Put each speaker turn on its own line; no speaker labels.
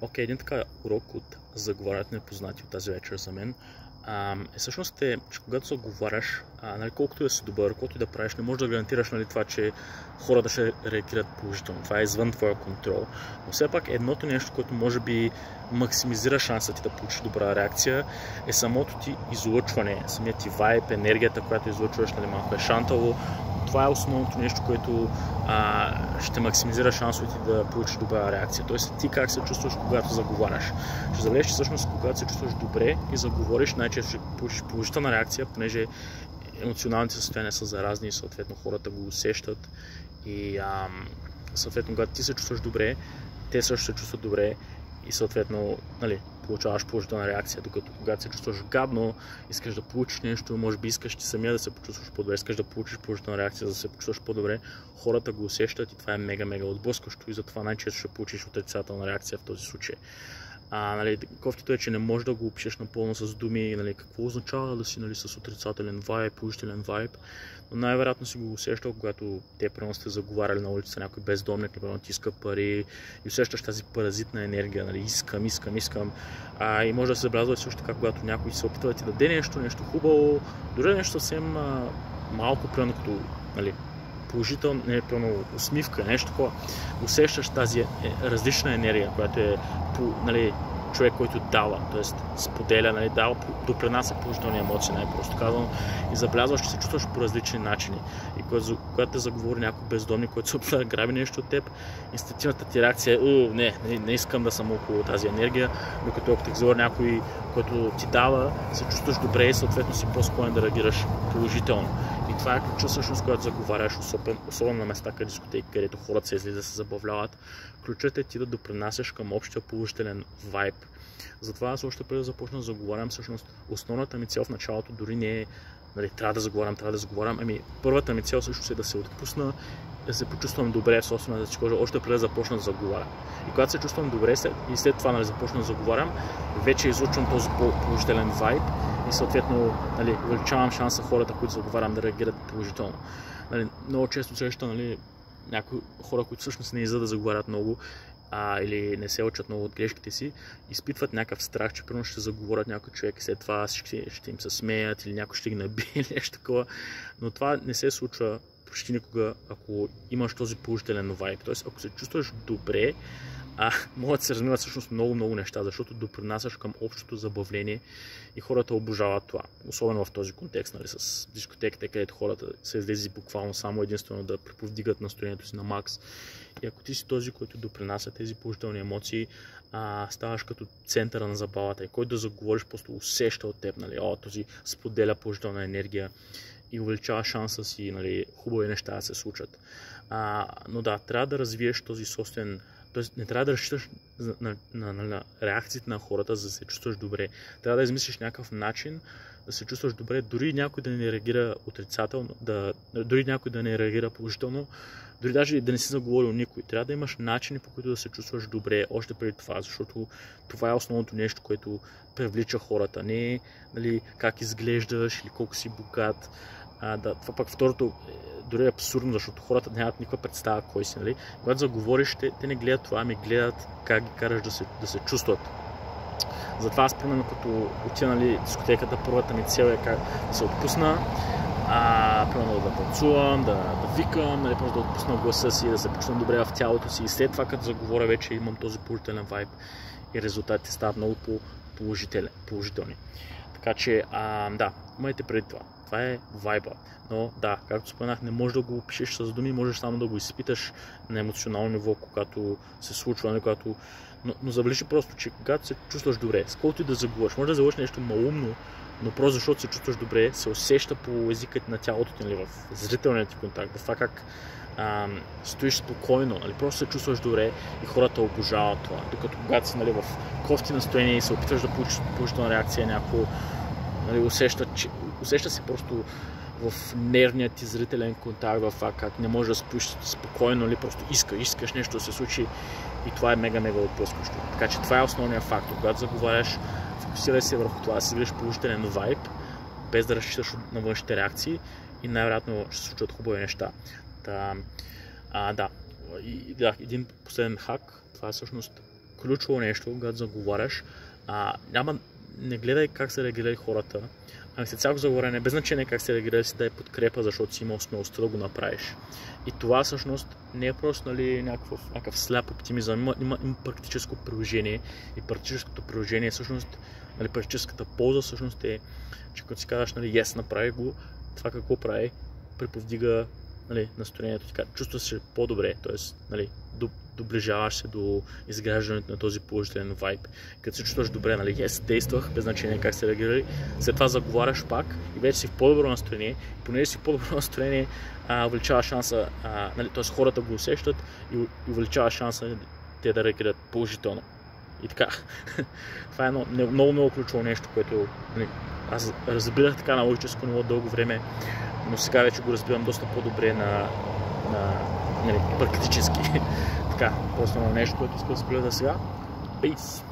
Окей, един така урок от заговарят непознати от тази вечер за мен всъщност че когато заговаряш, нали, колкото да си добър, колкото и да правиш, не можеш да гарантираш, нали, това, че хората ще реагират положително. Това е извън твоя контрол. Но все пак едното нещо, което може би максимизира шанса ти да получиш добра реакция, е самото ти излъчване, самият ти вайб, енергията, която излъчваш, нали, малко е шантало. Това е основното нещо, което ще максимизира шансовете да получиш добра реакция. Тоест ти как се чувстваш, когато заговаряш. Ще забележиш, че всъщност когато се чувстваш добре и заговориш, най-често ще получиш положителна реакция, понеже емоционалните състояния са заразни и съответно хората го усещат. И съответно, когато ти се чувстваш добре, те също се чувстват добре и съответно, нали, получаваш положителна реакция, докато когато се чувстваш гадно, искаш да получиш нещо, може би искаш ти самия да се почувстваш по-добре, искаш да получиш положителна реакция, за да се почувстваш по-добре, хората го усещат и това е мега отблъскващо и затова най-често ще получиш отрицателна реакция в този случай. Нали, кофтито е, че не можеш да го опишеш напълно с думи, нали, какво означава да си, нали, с отрицателен вайб, положителен вайб, но най-вероятно си го усещал, когато те прено сте заговаряли на улица някой бездомник, например, ти иска пари и усещаш тази паразитна енергия, нали, искам. И може да се забелязва също така, когато някой се опитва да ти даде нещо хубаво, дори нещо съвсем малко, примерно като, нали, положително, не е пълно усмивка, нещо такова. Усещаш тази различна енергия, която е, нали, човек, който дава, т.е. споделя, нали, дава, допринася положителни емоции, най-просто казвам, и забелязваш, че се чувстваш по различни начини. И когато те заговори някой бездомник, който се опитва да граби нещо от теб, инстинктивната ти реакция е, не искам да съм около тази енергия, докато ако те заговори някой, който ти дава, се чувстваш добре и съответно си по-склонен да реагираш положително. И това е ключа всъщност, когато заговаряш, особено на места, къде дискотеки, където хората се излизат да се забавляват. Ключът е ти да допринасяш към общия положителен вайб. Затова аз още преди да започна да заговарям, всъщност основната ми цел в началото дори не е, нали, трябва да заговарям. Първата ми цел всъщност е да се отпусна, да се почувствам добре в собствената си кожа, още преди да започна да заговарям. И когато се чувствам добре и след това, нали, започна да заговарям, вече излучвам този положителен вайб и съответно, нали, увеличавам шанса хората, които заговарям, да реагират положително. Нали, много често срещам, нали, някои хора, които всъщност не излизат да заговарят много или не се учат много от грешките си, изпитват някакъв страх, че примерно ще заговорят някой човек и след това ще им се смеят или някой ще ги набие или нещо такова. Но това не се случва почти никога, ако имаш този положителен вайб. Тоест, ако се чувстваш добре, могат да се размиват всъщност много неща, защото допринасяш към общото забавление и хората обожават това. Особено в този контекст, нали, с дискотеките, където хората се излезе буквално само единствено да преповдигат настроението си на макс. И ако ти си този, който допринася тези положителни емоции, ставаш като центъра на забавата и който да заговориш, просто усеща от теб, нали, този споделя положителна енергия и увеличава шанса си, нали, хубави неща да се случат. Но да, трябва да развиеш този собствен. Тоест не трябва да разчиташ на реакциите на хората, за да се чувстваш добре. Трябва да измислиш някакъв начин да се чувстваш добре, дори някой да не реагира отрицателно, дори някой да не реагира положително, дори даже да не си заговорил никой. Трябва да имаш начини, по които да се чувстваш добре още преди това, защото това е основното нещо, което привлича хората. Не, нали, как изглеждаш или колко си богат. Това пък второто дори е абсурдно, защото хората нямат никаква представа кой си. Нали? Когато заговориш, те не гледат това, ами гледат как ги караш да се чувстват. Затова аз, примерно, като отида, нали, дискотеката, първата ми цел е как да се отпусна, примерно да танцувам, да викам, нали, просто да отпусна гласа си, да се почувствам добре в тялото си и след това, като заговоря, вече имам този положителен вайб и резултатите стават много положителни. Така че, да, имайте преди това. Това е вайба. Но да, както споменах, не можеш да го опишеш с думи, можеш само да го изпиташ на емоционално ниво, когато се случва, но забележи просто, че когато се чувстваш добре, с колкото и да заговориш, може да заговориш нещо малумно, но просто защото се чувстваш добре, се усеща по езикът на тялото ти, нали, в зрителния ти контакт, в това как стоиш спокойно, нали, просто се чувстваш добре и хората обожават това. Докато когато си, нали, в кофти настроение и се опитваш да получиш положителна реакция, някакво, нали, усеща се просто в нервният ти зрителен контакт, в това как не можеш да спиш спокойно, нали, просто искаш нещо да се случи и това е мега отблъскващо. Така че това е основният фактор. Когато заговаряш, фокусирай се върху това да си видиш положителен вайб, без да разчиташ на външните реакции и най-вероятно ще се случват хубави неща. Да, един последен хак, това е всъщност ключово нещо, когато заговаряш. Не гледай как се реагирали хората, ами след всяко заговаряне, без значение как се реагирали, си дай подкрепа, защото си имал смелостта да го направиш. И това всъщност не е просто някакъв сляп оптимизъм, има практическо приложение и практическото приложение всъщност, практическата полза всъщност е, че като си казваш, yes, направи го, това какво прави, приповдига настроението, така, чувстваш се по-добре, т.е. доближаваш се до изграждането на този положителен вайб. Като се чувстваш добре, yes, действах, без значение как се реагирали, след това заговаряш пак и вече си в по-добро настроение, и понеже си в по-добро настроение, увеличава шанса, т.е. хората го усещат и увеличава шанса те да реагират положително. И така, това е много ключово нещо, което аз разбирах така на логическо ниво дълго време, но сега вече го разбирам доста по-добре на практически. Така, просто нещо, което искам да споделя сега. Peace!